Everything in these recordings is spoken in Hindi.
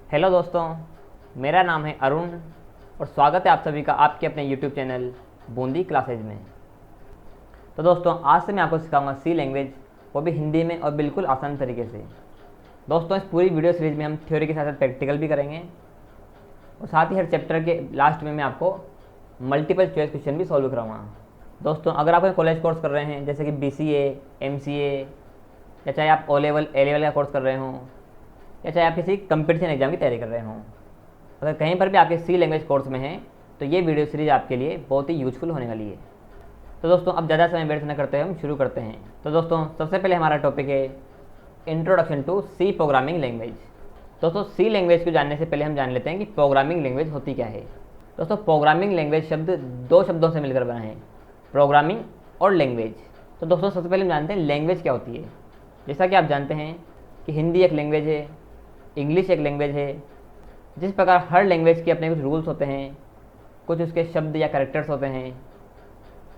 हेलो दोस्तों, मेरा नाम है अरुण और स्वागत है आप सभी का आपके अपने यूट्यूब चैनल बूंदी क्लासेज में। तो दोस्तों, आज से मैं आपको सिखाऊंगा सी लैंग्वेज, वो भी हिंदी में और बिल्कुल आसान तरीके से। दोस्तों, इस पूरी वीडियो सीरीज में हम थ्योरी के साथ साथ प्रैक्टिकल भी करेंगे और साथ ही हर चैप्टर के लास्ट में मैं आपको मल्टीपल चॉइस क्वेश्चन भी सॉल्व कराऊंगा। दोस्तों, अगर आप कोई कॉलेज कोर्स कर रहे हैं जैसे कि BCA, MCA, या चाहे आप O लेवल A लेवल का कोर्स कर रहे हों, या चाहे आप किसी कंपटीशन एग्जाम की तैयारी कर रहे हों, अगर कहीं पर भी आपके सी लैंग्वेज कोर्स में हैं तो ये वीडियो सीरीज आपके लिए बहुत ही यूजफुल होने वाली है। तो दोस्तों, अब ज़्यादा समय वेस्ट न करते हुए हम शुरू करते हैं। तो दोस्तों, सबसे पहले हमारा टॉपिक है introduction to C programming language. दोस्तों, सी लैंग्वेज को जानने से पहले हम जान लेते हैं कि प्रोग्रामिंग लैंग्वेज होती क्या है। दोस्तों, प्रोग्रामिंग लैंग्वेज शब्द दो शब्दों से मिलकर बना है, प्रोग्रामिंग और लैंग्वेज। तो दोस्तों, सबसे पहले हम जानते हैं लैंग्वेज क्या होती है। जैसा कि आप जानते हैं कि हिंदी एक लैंग्वेज है, इंग्लिश एक लैंग्वेज है। जिस प्रकार हर लैंग्वेज के अपने कुछ रूल्स होते हैं, कुछ उसके शब्द या कैरेक्टर्स होते हैं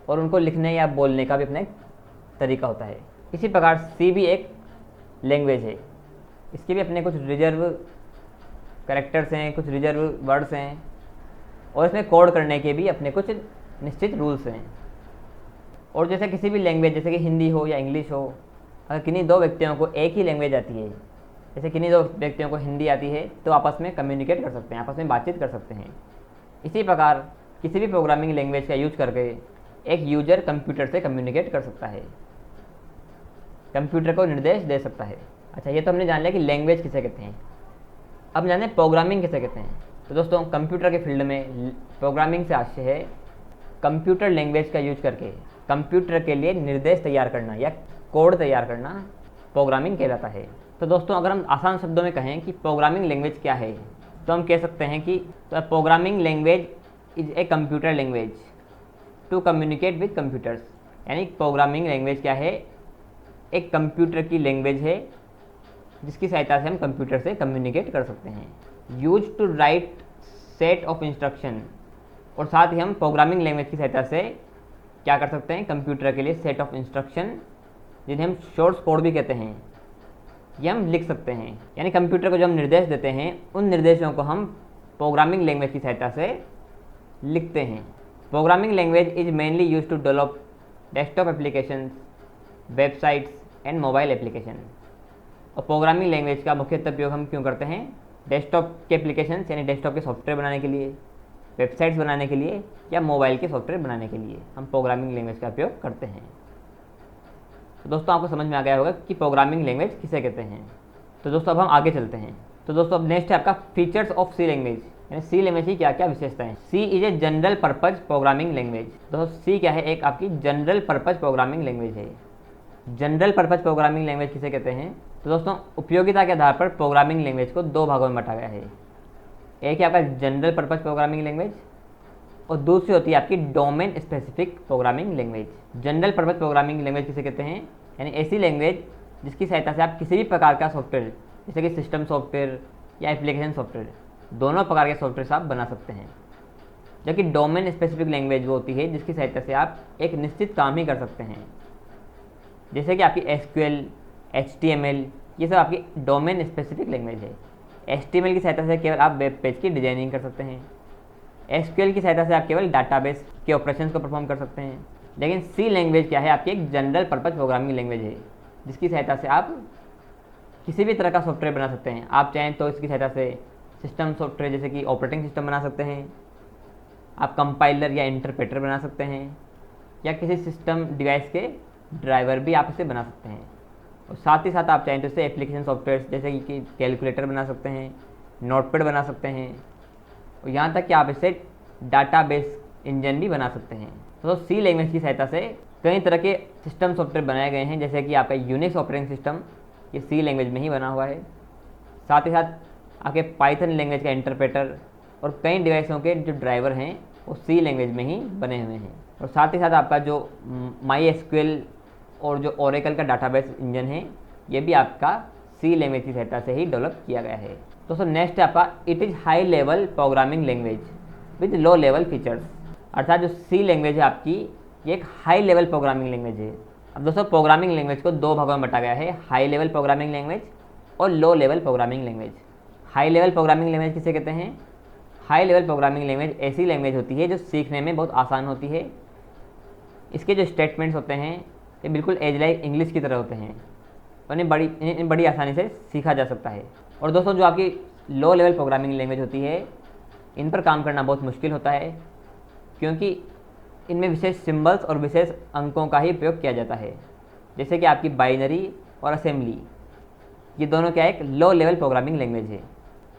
और उनको लिखने या बोलने का भी अपना एक तरीका होता है, इसी प्रकार सी भी एक लैंग्वेज है। इसके भी अपने कुछ रिजर्व कैरेक्टर्स हैं, कुछ रिजर्व वर्ड्स हैं और इसमें कोड करने के भी अपने कुछ निश्चित रूल्स हैं। और जैसे किसी भी लैंग्वेज, जैसे कि हिंदी हो या इंग्लिश हो, अगर किन्हीं दो व्यक्तियों को एक ही लैंग्वेज आती है, जैसे किन्हीं दो व्यक्तियों को हिंदी आती है, तो आपस में कम्युनिकेट कर सकते हैं, आपस में बातचीत कर सकते हैं। इसी प्रकार किसी भी प्रोग्रामिंग लैंग्वेज का यूज करके एक यूजर कंप्यूटर से कम्युनिकेट कर सकता है, कंप्यूटर को निर्देश दे सकता है। अच्छा, ये तो हमने जान लिया कि लैंग्वेज किसे कहते हैं। अब जाने प्रोग्रामिंग किसे कहते हैं। तो दोस्तों, कंप्यूटर के फील्ड में प्रोग्रामिंग से आशय है कंप्यूटर लैंग्वेज का यूज करके कंप्यूटर के लिए निर्देश तैयार करना या कोड तैयार करना प्रोग्रामिंग कहलाता है। तो दोस्तों, अगर हम आसान शब्दों में कहें कि प्रोग्रामिंग लैंग्वेज क्या है, तो हम कह सकते हैं कि programming language is a computer language to communicate with computers. यानी प्रोग्रामिंग लैंग्वेज क्या है, एक कंप्यूटर की लैंग्वेज है जिसकी सहायता से हम कंप्यूटर से कम्युनिकेट कर सकते हैं। Use to write set of instruction, और साथ ही हम प्रोग्रामिंग लैंग्वेज की सहायता से क्या कर सकते हैं, कंप्यूटर के लिए सेट ऑफ इंस्ट्रक्शन, जिन्हें हम शॉर्ट कोड भी कहते हैं, ये हम लिख सकते हैं। यानी कंप्यूटर को जो हम निर्देश देते हैं, उन निर्देशों को हम प्रोग्रामिंग लैंग्वेज की सहायता से लिखते हैं। Programming language is mainly use to develop desktop applications, websites and mobile application. और प्रोग्रामिंग लैंग्वेज का मुख्यतः उपयोग हम क्यों करते हैं, डेस्कटॉप के एप्लीकेशंस यानी डेस्कटॉप के सॉफ्टवेयर बनाने के लिए, वेबसाइट्स बनाने के लिए या मोबाइल के सॉफ्टवेयर बनाने के लिए हम प्रोग्रामिंग लैंग्वेज का उपयोग करते हैं। तो दोस्तों, आपको समझ में आ गया होगा कि प्रोग्रामिंग लैंग्वेज किसे कहते हैं। तो दोस्तों, अब हम आगे चलते हैं। तो दोस्तों, अब नेक्स्ट है आपका फीचर्स ऑफ सी लैंग्वेज, यानी सी लैंग्वेज की क्या क्या विशेषताएं। C is a general purpose programming language. दोस्तों, सी क्या है, एक आपकी जनरल पर्पज प्रोग्रामिंग लैंग्वेज है। जनरल पर्पज प्रोग्रामिंग लैंग्वेज किसे कहते हैं। तो दोस्तों, उपयोगिता के आधार पर प्रोग्रामिंग लैंग्वेज को दो भागों में बांटा गया है। एक है आपका जनरल पर्पज प्रोग्रामिंग लैंग्वेज और दूसरी होती है आपकी domain specific programming language. General purpose programming language किसे कहते हैं, यानी ऐसी लैंग्वेज जिसकी सहायता से आप किसी भी प्रकार का सॉफ्टवेयर, जैसे कि सिस्टम सॉफ्टवेयर या एप्लीकेशन सॉफ्टवेयर, दोनों प्रकार के सॉफ्टवेयर आप बना सकते हैं। जबकि डोमेन स्पेसिफिक लैंग्वेज वो होती है जिसकी सहायता से आप एक निश्चित काम ही कर सकते हैं, जैसे कि आपकी SQL, HTML, ये सब आपकी डोमेन स्पेसिफिक लैंग्वेज है। HTML की सहायता से केवल आप वेब पेज की डिजाइनिंग कर सकते हैं, SQL की सहायता से आप केवल डाटाबेस के ऑपरेशंस को परफॉर्म कर सकते हैं। लेकिन सी लैंग्वेज क्या है, आपकी एक जनरल पर्पज प्रोग्रामिंग लैंग्वेज है जिसकी सहायता से आप किसी भी तरह का सॉफ्टवेयर बना सकते हैं। आप चाहें तो इसकी सहायता से सिस्टम सॉफ्टवेयर जैसे कि ऑपरेटिंग सिस्टम बना सकते हैं, आप कंपाइलर या इंटरप्रेटर बना सकते हैं, या किसी सिस्टम डिवाइस के ड्राइवर भी आप इसे बना सकते हैं। और साथ ही साथ आप चाहें तो इससे एप्लीकेशन सॉफ्टवेयर जैसे कि कैलकुलेटर बना सकते हैं, नोटपैड बना सकते हैं, और यहाँ तक कि आप इससे डाटाबेस इंजन भी बना सकते हैं। तो सी लैंग्वेज की सहायता से कई तरह के सिस्टम सॉफ्टवेयर बनाए गए हैं, जैसे कि आपका यूनिक्स ऑपरेटिंग सिस्टम, ये सी लैंग्वेज में ही बना हुआ है। साथ ही साथ आपके पाइथन लैंग्वेज का इंटरप्रेटर और कई डिवाइसों के जो ड्राइवर हैं वो सी लैंग्वेज में ही बने हुए हैं। और साथ ही साथ आपका जो MySQL और जो ओरेकल का डाटाबेस इंजन है, ये भी आपका सी लैंग्वेज की सहायता से ही डेवलप किया गया है। दोस्तों, नेक्स्ट है आपका it is high level programming language with low level features. अर्थात जो सी लैंग्वेज है आपकी, ये एक हाई लेवल प्रोग्रामिंग लैंग्वेज है। अब दोस्तों, प्रोग्रामिंग लैंग्वेज को दो भागों में बांटा गया है, हाई लेवल प्रोग्रामिंग लैंग्वेज और low level programming language. High level programming language किसे कहते हैं? हाई लेवल प्रोग्रामिंग लैंग्वेज ऐसी लैंग्वेज होती है जो सीखने में बहुत आसान होती है। इसके जो स्टेटमेंट्स होते हैं ये बिल्कुल एज लाइक इंग्लिश की तरह होते हैं, इन्हें बड़ी आसानी से सीखा जा सकता है। और दोस्तों जो आपकी लो लेवल प्रोग्रामिंग लैंग्वेज होती है इन पर काम करना बहुत मुश्किल होता है, क्योंकि इनमें विशेष सिंबल्स और विशेष अंकों का ही प्रयोग किया जाता है, जैसे कि आपकी बाइनरी और असेंबली, ये दोनों क्या एक लो लेवल प्रोग्रामिंग लैंग्वेज है।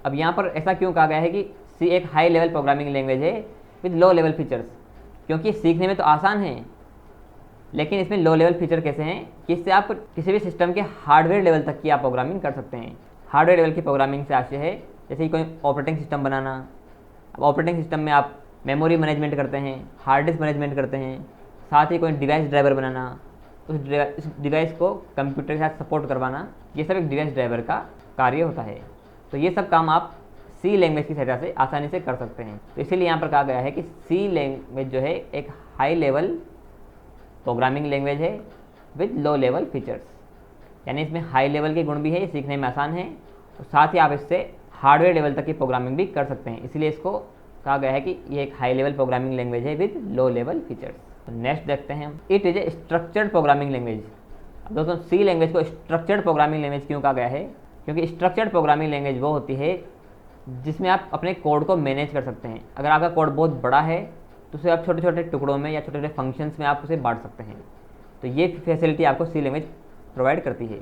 अब यहाँ पर ऐसा क्यों कहा गया है कि सी एक हाई लेवल प्रोग्रामिंग लैंग्वेज है विद लो लेवल फीचर्स? क्योंकि सीखने में तो आसान है, लेकिन इसमें लो लेवल फीचर कैसे हैं कि इससे आप किसी भी सिस्टम के हार्डवेयर लेवल तक की आप प्रोग्रामिंग कर सकते हैं। हार्डवेयर लेवल की प्रोग्रामिंग से आशय है जैसे कि कोई ऑपरेटिंग सिस्टम बनाना। अब ऑपरेटिंग सिस्टम में आप मेमोरी मैनेजमेंट करते हैं, हार्ड डिस्क मैनेजमेंट करते हैं, साथ ही कोई डिवाइस ड्राइवर बनाना, उस डिवाइस को कंप्यूटर के साथ सपोर्ट करवाना, ये सब एक डिवाइस ड्राइवर का कार्य होता है। तो ये सब काम आप सी लैंग्वेज की सहायता से आसानी से कर सकते हैं। तो इसीलिए यहाँ पर कहा गया है कि सी लैंग्वेज जो है एक हाई लेवल प्रोग्रामिंग लैंग्वेज है विद लो लेवल फीचर्स, यानी इसमें हाई लेवल के गुण भी है, ये सीखने में आसान है, और साथ ही आप इससे हार्डवेयर लेवल तक की प्रोग्रामिंग भी कर सकते हैं। इसलिए इसको कहा गया है कि ये एक हाई लेवल प्रोग्रामिंग लैंग्वेज है विद लो लेवल फीचर्स। तो नेक्स्ट देखते हैं हम, it is a structured programming language. अब दोस्तों सी लैंग्वेज को स्ट्रक्चर्ड प्रोग्रामिंग लैंग्वेज क्यों कहा गया है? क्योंकि स्ट्रक्चर्ड प्रोग्रामिंग लैंग्वेज वो होती है जिसमें आप अपने कोड को मैनेज कर सकते हैं। अगर आपका कोड बहुत बड़ा है तो उसे आप छोटे छोटे टुकड़ों में या छोटे छोटे फंक्शंस में आप उसे बांट सकते हैं। तो ये फैसिलिटी आपको सी लैंग्वेज प्रोवाइड करती है।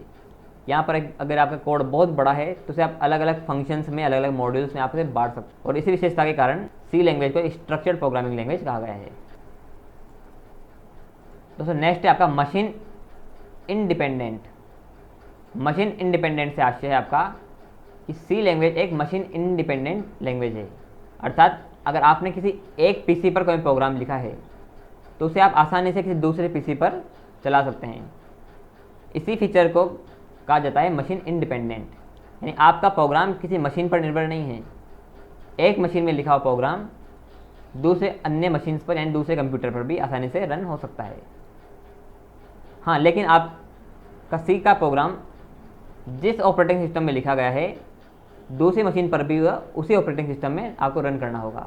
यहाँ पर अगर आपका कोड बहुत बड़ा है तो उसे आप अलग अलग फंक्शंस में, अलग अलग मॉड्यूल्स में आप उसे बांट सकते हैं, और इसी विशेषता के कारण सी लैंग्वेज को स्ट्रक्चर्ड प्रोग्रामिंग लैंग्वेज कहा गया है। दोस्तों नेक्स्ट है आपका मशीन इंडिपेंडेंट। मशीन इंडिपेंडेंट से आशय है आपका कि सी लैंग्वेज एक मशीन इंडिपेंडेंट लैंग्वेज है, अर्थात अगर आपने किसी एक पीसी पर कोई प्रोग्राम लिखा है तो उसे आप आसानी से किसी दूसरे पीसी पर चला सकते हैं। इसी फीचर को कहा जाता है मशीन इंडिपेंडेंट, यानी आपका प्रोग्राम किसी मशीन पर निर्भर नहीं है। एक मशीन में लिखा हुआ प्रोग्राम दूसरे अन्य मशीन्स पर यानी दूसरे कंप्यूटर पर भी आसानी से रन हो सकता है। हाँ, लेकिन आपका सी का प्रोग्राम जिस ऑपरेटिंग सिस्टम में लिखा गया है दूसरी मशीन पर भी वह उसी ऑपरेटिंग सिस्टम में आपको रन करना होगा।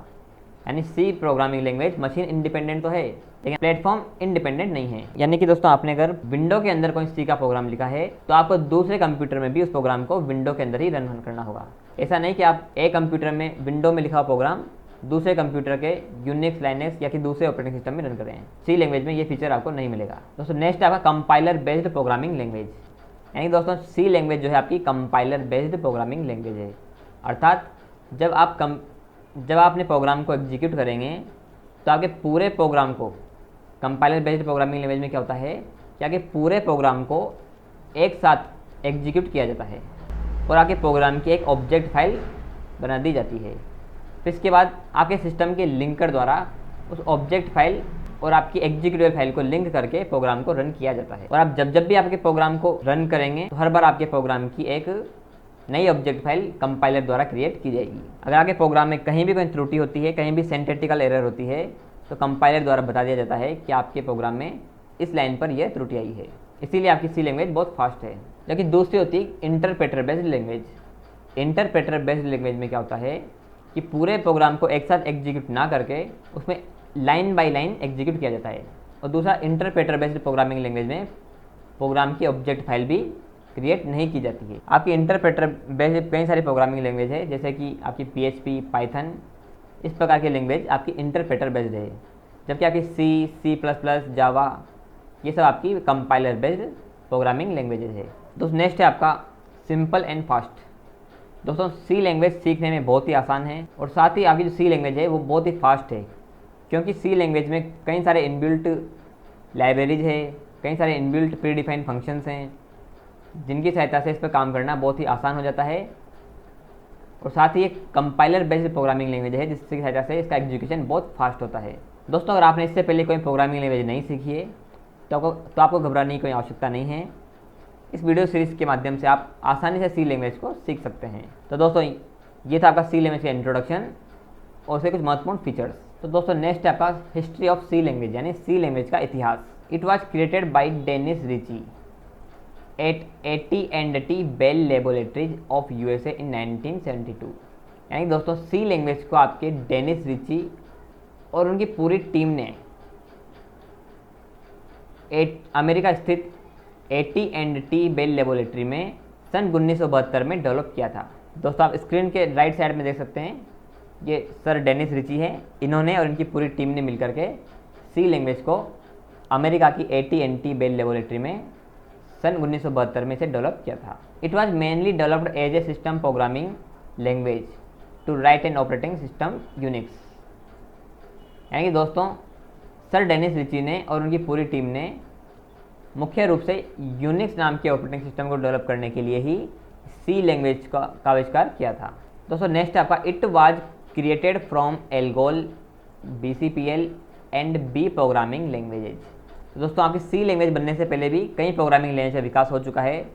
यानी C programming language machine independent तो है लेकिन प्लेटफॉर्म इंडिपेंडेंट नहीं है। यानी कि दोस्तों आपने अगर विंडो के अंदर कोई सी का प्रोग्राम लिखा है तो आपको दूसरे कंप्यूटर में भी उस प्रोग्राम को विंडो के अंदर ही रन करना होगा। ऐसा नहीं कि आप एक कंप्यूटर में विंडो में लिखा हुआ प्रोग्राम दूसरे कंप्यूटर के यूनिक्स, लाइनेक्स या कि दूसरे ऑपरेटिंग सिस्टम में रन कर रहे हैं। सी लैंग्वेज में ये फीचर आपको नहीं मिलेगा। दोस्तों नेक्स्ट है आपका कंपाइलर बेस्ड प्रोग्रामिंग लैंग्वेज। यानी दोस्तों सी लैंग्वेज जो है आपकी कंपाइलर बेस्ड प्रोग्रामिंग लैंग्वेज है, अर्थात जब आप अपने प्रोग्राम को एग्जीक्यूट करेंगे तो आपके पूरे प्रोग्राम को, कंपाइलर बेस्ड प्रोग्रामिंग लैंग्वेज में क्या होता है कि आपके पूरे प्रोग्राम को एक साथ एग्जीक्यूट किया जाता है और आपके प्रोग्राम की एक ऑब्जेक्ट फाइल बना दी जाती है। फिर इसके बाद आपके सिस्टम के लिंकर द्वारा उस ऑब्जेक्ट फाइल और आपकी एग्जीक्यूटेबल फाइल को लिंक करके प्रोग्राम को रन किया जाता है। और आप जब भी आपके प्रोग्राम को रन करेंगे तो हर बार आपके प्रोग्राम की एक नई ऑब्जेक्ट फाइल कंपाइलर द्वारा क्रिएट की जाएगी। अगर आपके प्रोग्राम में कहीं भी कोई त्रुटि होती है, कहीं भी सिंटैक्टिकल एरर होती है, तो कंपाइलर द्वारा बता दिया जाता है कि आपके प्रोग्राम में इस लाइन पर यह त्रुटि आई है। इसीलिए आपकी सी लैंग्वेज बहुत फास्ट है। लेकिन दूसरी होती है interpreter based language. Interpreter based language में क्या होता है कि पूरे प्रोग्राम को एक साथ एग्जीक्यूट ना करके उसमें लाइन बाय लाइन एग्जीक्यूट किया जाता है। और दूसरा इंटरप्रेटर बेस्ड प्रोग्रामिंग लैंग्वेज में प्रोग्राम की ऑब्जेक्ट फाइल भी क्रिएट नहीं की जाती है। आपकी इंटरप्रेटर बेस्ड कई सारी प्रोग्रामिंग लैंग्वेज है, जैसे कि आपकी PHP, पाइथन, इस प्रकार की लैंग्वेज आपकी इंटरप्रेटर बेस्ड है। जबकि आपकी C++, जावा, ये सब आपकी कंपाइलर बेस्ड प्रोग्रामिंग लैंग्वेजेज है। दोस्तों नेक्स्ट है आपका सिंपल एंड फास्ट। दोस्तों सी लैंग्वेज सीखने में बहुत ही आसान है और साथ ही आपकी जो सी लैंग्वेज है वो बहुत ही फास्ट है, क्योंकि सी लैंग्वेज में कई सारे इनबिल्ट लाइब्रेरीज है, कई सारे इनबिल्ट प्री डिफाइंड फंक्शंस हैं, जिनकी सहायता से इस पर काम करना बहुत ही आसान हो जाता है। और साथ ही एक कंपाइलर बेस्ड प्रोग्रामिंग लैंग्वेज है जिसकी सहायता से इसका एग्जीक्यूशन बहुत फास्ट होता है। दोस्तों अगर आपने इससे पहले कोई प्रोग्रामिंग लैंग्वेज नहीं सीखी है तो आपको घबराने की कोई आवश्यकता नहीं है। इस वीडियो सीरीज़ के माध्यम से आप आसानी से सी लैंग्वेज को सीख सकते हैं। तो दोस्तों ये था आपका सी लैंग्वेज का इंट्रोडक्शन और उसके कुछ महत्वपूर्ण फीचर्स। तो दोस्तों नेक्स्ट है आपका हिस्ट्री ऑफ सी लैंग्वेज, यानी सी लैंग्वेज का इतिहास। It was created by Dennis Ritchie. At AT&T Bell laboratories of USA in 1972। यानी दोस्तों सी लैंग्वेज को आपके डेनिस रिची और उनकी पूरी टीम ने अमेरिका स्थित AT&T बेल लेबोरेटरी में सन 1972 में डेवलप किया था। दोस्तों आप स्क्रीन के राइट साइड में देख सकते हैं, ये सर डेनिस रिची हैं। इन्होंने और इनकी पूरी टीम ने मिलकर के सी लैंग्वेज को अमेरिका की AT&T बेल लेबोरेटरी में सन 1972 में इसे डेवलप किया था। It was mainly developed as a system programming language to write an operating system Unix. यानी कि दोस्तों सर डेनिस रिची ने और उनकी पूरी टीम ने मुख्य रूप से यूनिक्स नाम के ऑपरेटिंग सिस्टम को डेवलप करने के लिए ही सी लैंग्वेज का आविष्कार किया था। दोस्तों नेक्स्ट आपका it was created from Algol, BCPL and B programming languages. तो दोस्तों आपकी सी लैंग्वेज बनने से पहले भी कई प्रोग्रामिंग लैंग्वेज का विकास हो चुका है,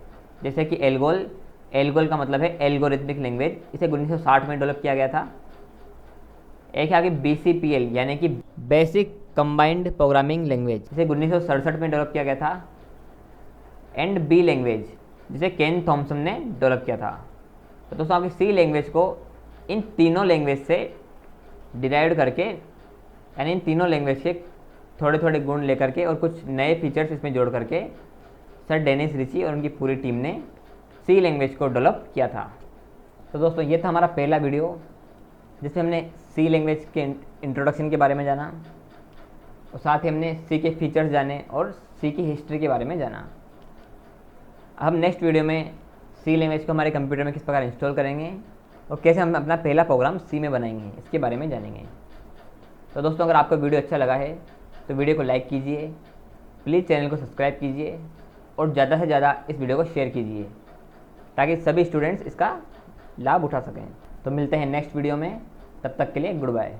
जैसे कि एल्गोल का मतलब है एल्गोरिथमिक लैंग्वेज, इसे 1960 में डेवलप किया गया था। एक है आपकी BCPL यानी कि बेसिक कंबाइंड प्रोग्रामिंग लैंग्वेज, जिसे 1967 में डेवलप किया गया था। एंड बी लैंग्वेज जिसे केन थॉमसन ने डेवलप किया था। तो दोस्तों आपकी सी लैंग्वेज को इन तीनों लैंग्वेज से डिराइव करके, यानी इन तीनों लैंग्वेज के थोड़े थोड़े गुण लेकर के और कुछ नए फीचर्स इसमें जोड़ करके सर डेनिस रिची और उनकी पूरी टीम ने सी लैंग्वेज को डेवलप किया था। तो दोस्तों ये था हमारा पहला वीडियो जिसमें हमने सी लैंग्वेज के इंट्रोडक्शन के बारे में जाना और साथ ही हमने सी के फीचर्स जाने और सी की हिस्ट्री के बारे में जाना। हम नेक्स्ट वीडियो में सी लैंग्वेज को हमारे कंप्यूटर में किस प्रकार इंस्टॉल करेंगे और कैसे हम अपना पहला प्रोग्राम सी में बनाएंगे, इसके बारे में जानेंगे। तो दोस्तों अगर आपको वीडियो अच्छा लगा है तो वीडियो को लाइक कीजिए, प्लीज़ चैनल को सब्सक्राइब कीजिए और ज़्यादा से ज़्यादा इस वीडियो को शेयर कीजिए ताकि सभी स्टूडेंट्स इसका लाभ उठा सकें। तो मिलते हैं नेक्स्ट वीडियो में, तब तक के लिए गुड बाय।